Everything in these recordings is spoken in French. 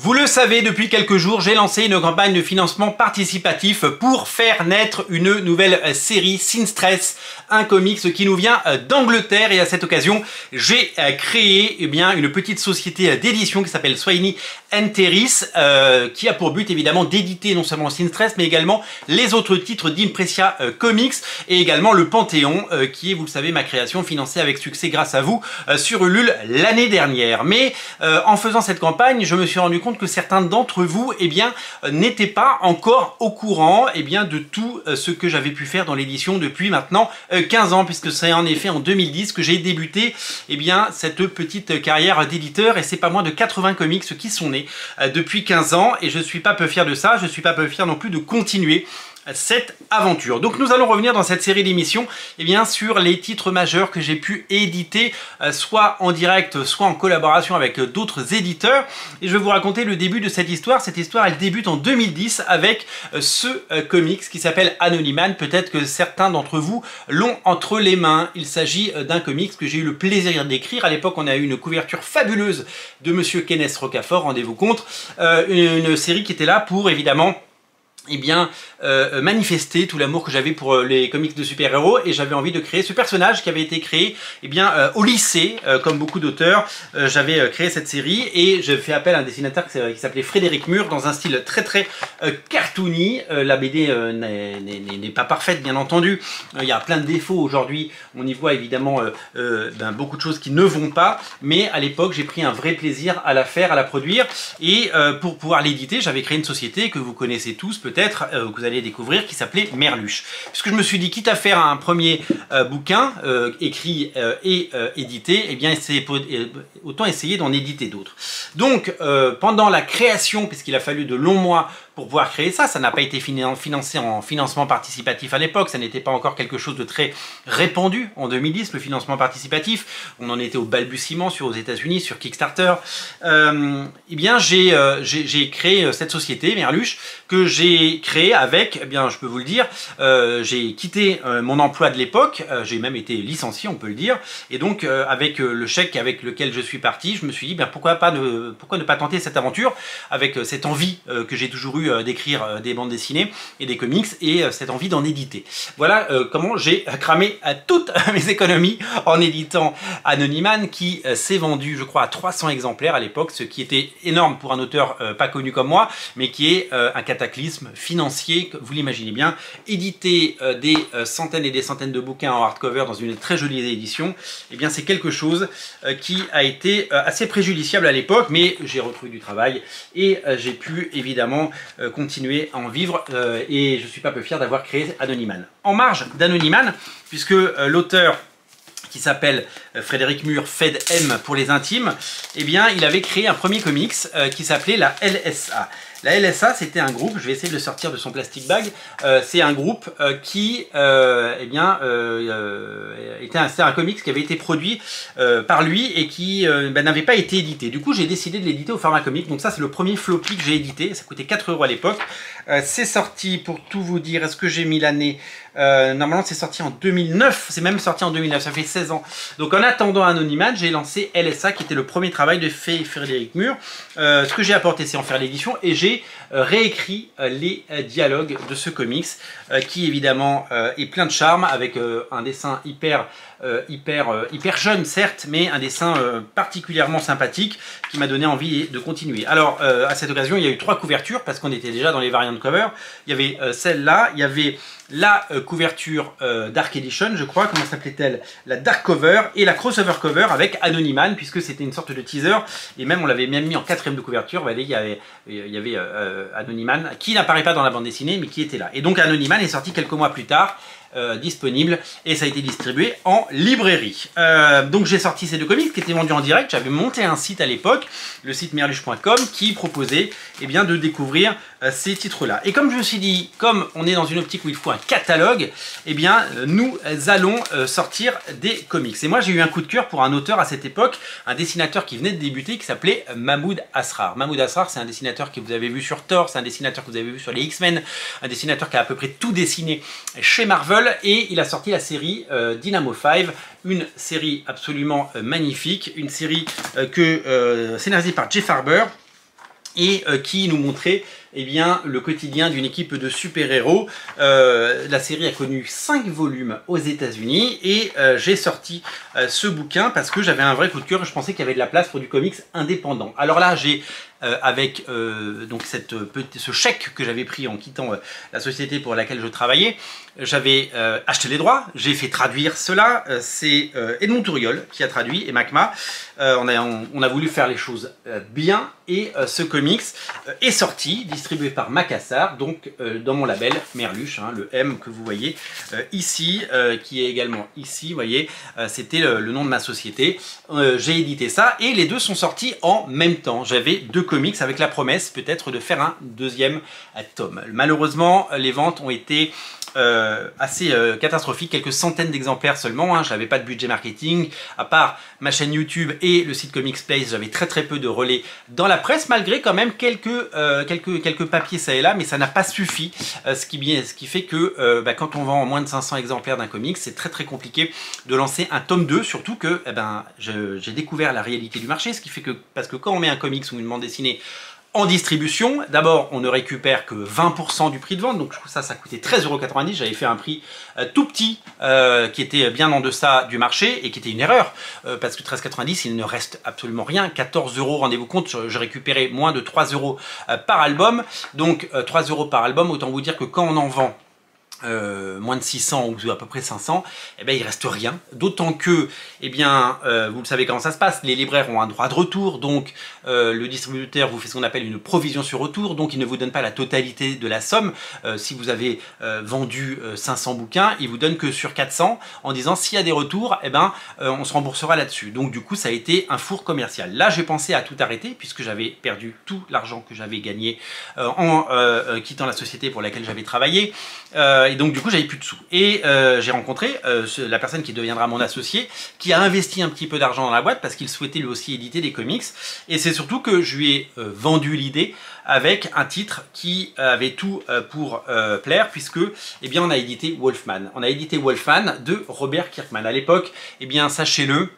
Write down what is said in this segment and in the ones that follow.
Vous le savez, depuis quelques jours, j'ai lancé une campagne de financement participatif pour faire naître une nouvelle série, Sin Stress, un comics qui nous vient d'Angleterre. Et à cette occasion, j'ai créé une petite société d'édition qui s'appelle Sweeney & Terris, qui a pour but évidemment d'éditer non seulement Sin Stress, mais également les autres titres d'Impresia Comics et également le Panthéon, qui est, vous le savez, ma création financée avec succès grâce à vous sur Ulule l'année dernière. Mais en faisant cette campagne, je me suis rendu compte que certains d'entre vous n'étaient pas encore au courant de tout ce que j'avais pu faire dans l'édition depuis maintenant 15 ans, puisque c'est en effet en 2010 que j'ai débuté cette petite carrière d'éditeur, et c'est pas moins de 80 comics qui sont nés depuis 15 ans, et je suis pas peu fier de ça. Je suis pas peu fier non plus de continuer cette aventure. Donc nous allons revenir dans cette série d'émissions sur les titres majeurs que j'ai pu éditer, soit en direct, soit en collaboration avec d'autres éditeurs. Et je vais vous raconter le début de cette histoire. Cette histoire, elle débute en 2010 avec ce comics qui s'appelle Anonyman. Peut-être que certains d'entre vous l'ont entre les mains. Il s'agit d'un comics que j'ai eu le plaisir d'écrire. À l'époque, on a eu une couverture fabuleuse de Monsieur Kenneth Rocafort, rendez-vous compte. Une série qui était là pour évidemment manifester tout l'amour que j'avais pour les comics de super-héros, et j'avais envie de créer ce personnage qui avait été créé au lycée, comme beaucoup d'auteurs. J'avais créé cette série et je fais appel à un dessinateur qui s'appelait Frédéric Mur, dans un style très cartoony. La BD n'est pas parfaite, bien entendu. Il y a plein de défauts aujourd'hui. On y voit évidemment beaucoup de choses qui ne vont pas, mais à l'époque j'ai pris un vrai plaisir à la faire, à la produire, et pour pouvoir l'éditer, j'avais créé une société que vous connaissez tous peut-être, que vous allez découvrir, qui s'appelait Merluche. Puisque je me suis dit, quitte à faire un premier bouquin écrit et édité, autant essayer d'en éditer d'autres. Donc pendant la création, puisqu'il a fallu de longs mois pour pouvoir créer ça, ça n'a pas été financé en financement participatif à l'époque, ça n'était pas encore quelque chose de très répandu en 2010, le financement participatif. On en était au balbutiement aux États-Unis, sur Kickstarter. J'ai créé cette société, Merluche, que j'ai créée avec, je peux vous le dire, j'ai quitté mon emploi de l'époque, j'ai même été licencié, on peut le dire, et donc avec le chèque avec lequel je suis parti, je me suis dit, pourquoi ne pas tenter cette aventure, avec cette envie que j'ai toujours eu d'écrire des bandes dessinées et des comics, et cette envie d'en éditer. Voilà comment j'ai cramé toutes mes économies en éditant Anonyman, qui s'est vendu, je crois, à 300 exemplaires à l'époque, ce qui était énorme pour un auteur pas connu comme moi, mais qui est un cataclysme financier, vous l'imaginez bien. Éditer des centaines et des centaines de bouquins en hardcover dans une très jolie édition, c'est quelque chose qui a été assez préjudiciable à l'époque, mais j'ai retrouvé du travail et j'ai pu évidemment continuer à en vivre, et je suis pas peu fier d'avoir créé Anonyman. En marge d'Anonyman, puisque l'auteur qui s'appelle Frédéric Mur, Fed M pour les intimes, il avait créé un premier comics qui s'appelait la LSA. La LSA, c'était un groupe, je vais essayer de le sortir de son plastic bag, c'est un groupe qui était un comics qui avait été produit par lui et qui n'avait pas été édité. Du coup, j'ai décidé de l'éditer au format comic. Donc ça, c'est le premier floppy que j'ai édité, ça coûtait 4 € à l'époque. C'est sorti, pour tout vous dire, est-ce que j'ai mis l'année? Normalement, c'est sorti en 2009, c'est même sorti en 2009, ça fait 16 ans. Donc en attendant Anonyman, j'ai lancé LSA, qui était le premier travail de Frédéric Mur. Ce que j'ai apporté, c'est en faire l'édition, et j'ai réécrit les dialogues de ce comics, qui évidemment est plein de charme, avec un dessin hyper jeune certes, mais un dessin particulièrement sympathique qui m'a donné envie de continuer. Alors à cette occasion, il y a eu 3 couvertures, parce qu'on était déjà dans les variantes cover. Il y avait celle-là, il y avait la couverture Dark Edition, je crois, comment s'appelait-elle? La Dark Cover, et la Crossover Cover avec Anonyman, puisque c'était une sorte de teaser, et même on l'avait même mis en 4e de couverture. Vous voyez, il y avait Anonyman, qui n'apparaît pas dans la bande dessinée, mais qui était là. Et donc Anonyman est sorti quelques mois plus tard, disponible, et ça a été distribué en librairie. Donc j'ai sorti ces 2 comics qui étaient vendus en direct. J'avais monté un site à l'époque, le site merluche.com, qui proposait de découvrir ces titres-là. Et comme je me suis dit, comme on est dans une optique où il faut un catalogue, nous allons sortir des comics. Et moi j'ai eu un coup de cœur pour un auteur à cette époque, un dessinateur qui venait de débuter, qui s'appelait Mahmoud Asrar. Mahmoud Asrar, c'est un dessinateur que vous avez vu sur Thor, c'est un dessinateur que vous avez vu sur les X-Men, un dessinateur qui a à peu près tout dessiné chez Marvel, et il a sorti la série Dynamo 5, une série absolument magnifique, une série scénarisée par Jeff Harber, et qui nous montrait eh bien, le quotidien d'une équipe de super-héros. La série a connu 5 volumes aux États-Unis et j'ai sorti ce bouquin parce que j'avais un vrai coup de cœur et je pensais qu'il y avait de la place pour du comics indépendant. Alors là, j'ai avec donc ce chèque que j'avais pris en quittant la société pour laquelle je travaillais, j'avais acheté les droits, j'ai fait traduire cela, c'est Edmond Touriol qui a traduit et MACMA. On a voulu faire les choses bien et ce comics est sorti, distribué par Macassar, donc dans mon label Merluche, hein, le M que vous voyez ici, qui est également ici, vous voyez, c'était le nom de ma société. J'ai édité ça et les deux sont sortis en même temps. J'avais 2 comics avec la promesse peut-être de faire un deuxième tome. Malheureusement, les ventes ont été assez catastrophique, quelques centaines d'exemplaires seulement, hein. Je n'avais pas de budget marketing, à part ma chaîne YouTube et le site Comics Place, j'avais très peu de relais dans la presse, malgré quand même quelques papiers ça et là, mais ça n'a pas suffi, ce qui fait que quand on vend moins de 500 exemplaires d'un comics, c'est très compliqué de lancer un tome 2, surtout que j'ai découvert la réalité du marché, ce qui fait que, parce que quand on met un comics ou une bande dessinée en distribution, d'abord on ne récupère que 20% du prix de vente, donc ça coûtait 13,90 €, j'avais fait un prix tout petit qui était bien en deçà du marché et qui était une erreur, parce que 13,90 € il ne reste absolument rien, 14 €, rendez-vous compte, je récupérais moins de 3 € par album, donc 3 € par album, autant vous dire que quand on en vend moins de 600 ou à peu près 500, eh bien, il reste rien. D'autant que, eh bien, vous le savez comment ça se passe, les libraires ont un droit de retour, donc le distributeur vous fait ce qu'on appelle une provision sur retour, donc il ne vous donne pas la totalité de la somme. Si vous avez vendu 500 bouquins, il vous donne que sur 400, en disant s'il y a des retours, eh ben, on se remboursera là-dessus. Donc du coup, ça a été un four commercial. Là, j'ai pensé à tout arrêter, puisque j'avais perdu tout l'argent que j'avais gagné en quittant la société pour laquelle j'avais travaillé. Et donc du coup j'avais plus de sous et j'ai rencontré la personne qui deviendra mon associé, qui a investi un petit peu d'argent dans la boîte parce qu'il souhaitait lui aussi éditer des comics, et c'est surtout que je lui ai vendu l'idée avec un titre qui avait tout pour plaire, puisque eh bien, on a édité Wolfman. On a édité Wolfman de Robert Kirkman. À l'époque, eh bien sachez-le,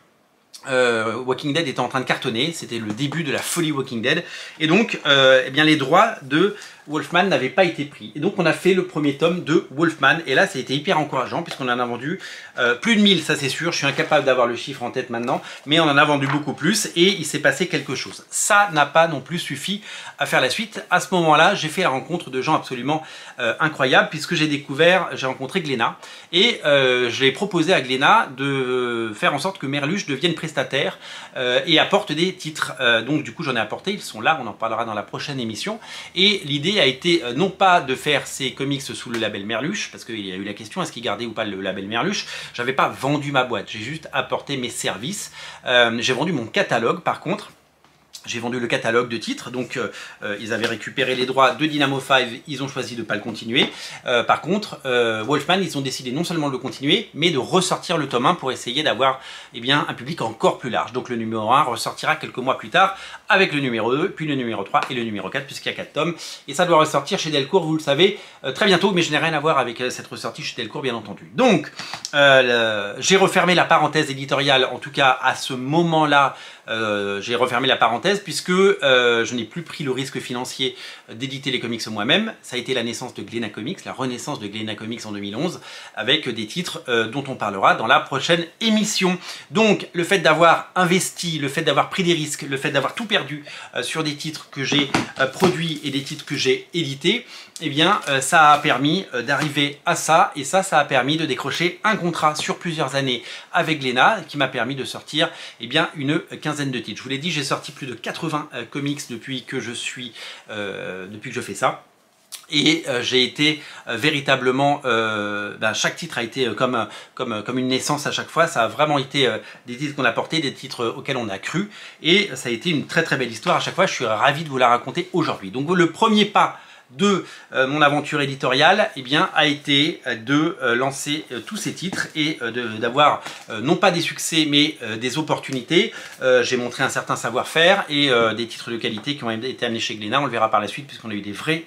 Walking Dead était en train de cartonner, c'était le début de la folie Walking Dead, et donc eh bien, les droits de Wolfman n'avait pas été pris. Et donc on a fait le premier tome de Wolfman, et là ça a été hyper encourageant puisqu'on en a vendu plus de 1000, ça c'est sûr, je suis incapable d'avoir le chiffre en tête maintenant, mais on en a vendu beaucoup plus et il s'est passé quelque chose. Ça n'a pas non plus suffi à faire la suite. À ce moment-là, j'ai fait la rencontre de gens absolument incroyables, puisque j'ai rencontré Glénat, et je l'ai proposé à Glénat de faire en sorte que Merluche devienne prestataire et apporte des titres. Donc du coup j'en ai apporté, ils sont là, on en parlera dans la prochaine émission, et l'idée a été non pas de faire ces comics sous le label Merluche, parce qu'il y a eu la question, est-ce qu'il gardait ou pas le label Merluche. J'avais pas vendu ma boîte, j'ai juste apporté mes services. J'ai vendu mon catalogue par contre. J'ai vendu le catalogue de titres, donc ils avaient récupéré les droits de Dynamo 5, ils ont choisi de ne pas le continuer. Par contre, Wolfman, ils ont décidé non seulement de le continuer, mais de ressortir le tome 1 pour essayer d'avoir eh bien, un public encore plus large. Donc le numéro 1 ressortira quelques mois plus tard, avec le numéro 2, puis le numéro 3 et le numéro 4, puisqu'il y a 4 tomes. Et ça doit ressortir chez Delcourt, vous le savez, très bientôt, mais je n'ai rien à voir avec cette ressortie chez Delcourt, bien entendu. Donc, j'ai refermé la parenthèse éditoriale, en tout cas à ce moment-là, j'ai refermé la parenthèse puisque je n'ai plus pris le risque financier d'éditer les comics moi-même. Ça a été la naissance de Glénat Comics, la renaissance de Glénat Comics en 2011, avec des titres dont on parlera dans la prochaine émission. Donc le fait d'avoir investi, le fait d'avoir pris des risques, le fait d'avoir tout perdu sur des titres que j'ai produits et des titres que j'ai édités, eh bien ça a permis d'arriver à ça, et ça a permis de décrocher un contrat sur plusieurs années avec Glénat, qui m'a permis de sortir eh bien, une quinzaine de titres. Je vous l'ai dit, j'ai sorti plus de 80 comics depuis que je fais ça. Et j'ai été véritablement, chaque titre a été comme une naissance à chaque fois. Ça a vraiment été des titres qu'on a portés, des titres auxquels on a cru. Et ça a été une très belle histoire à chaque fois. Je suis ravi de vous la raconter aujourd'hui. Donc le premier pas de mon aventure éditoriale eh bien, a été de lancer tous ces titres et d'avoir non pas des succès mais des opportunités. J'ai montré un certain savoir-faire et des titres de qualité qui ont été amenés chez Glénat. On le verra par la suite puisqu'on a eu des vrais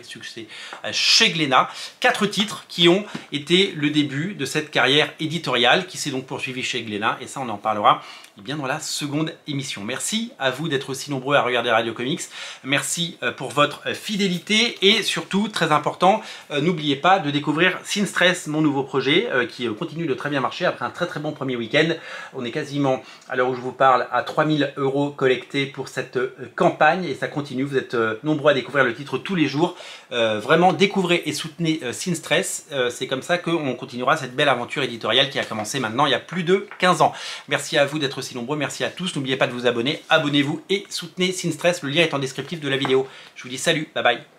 succès chez Glénat. 4 titres qui ont été le début de cette carrière éditoriale qui s'est donc poursuivie chez Glénat, et ça on en parlera bien dans la seconde émission. Merci à vous d'être aussi nombreux à regarder Radio Comics. Merci pour votre fidélité et surtout, très important, n'oubliez pas de découvrir Sin Stress, mon nouveau projet qui continue de très bien marcher après un très bon premier week-end. On est quasiment, à l'heure où je vous parle, à 3000 € collectés pour cette campagne et ça continue. Vous êtes nombreux à découvrir le titre tous les jours. Vraiment, découvrez et soutenez Sin Stress. C'est comme ça qu'on continuera cette belle aventure éditoriale qui a commencé maintenant il y a plus de 15 ans. Merci à vous d'être si nombreux, merci à tous. N'oubliez pas de vous abonner, abonnez-vous et soutenez Sin Stress. Le lien est en descriptif de la vidéo. Je vous dis salut, bye bye.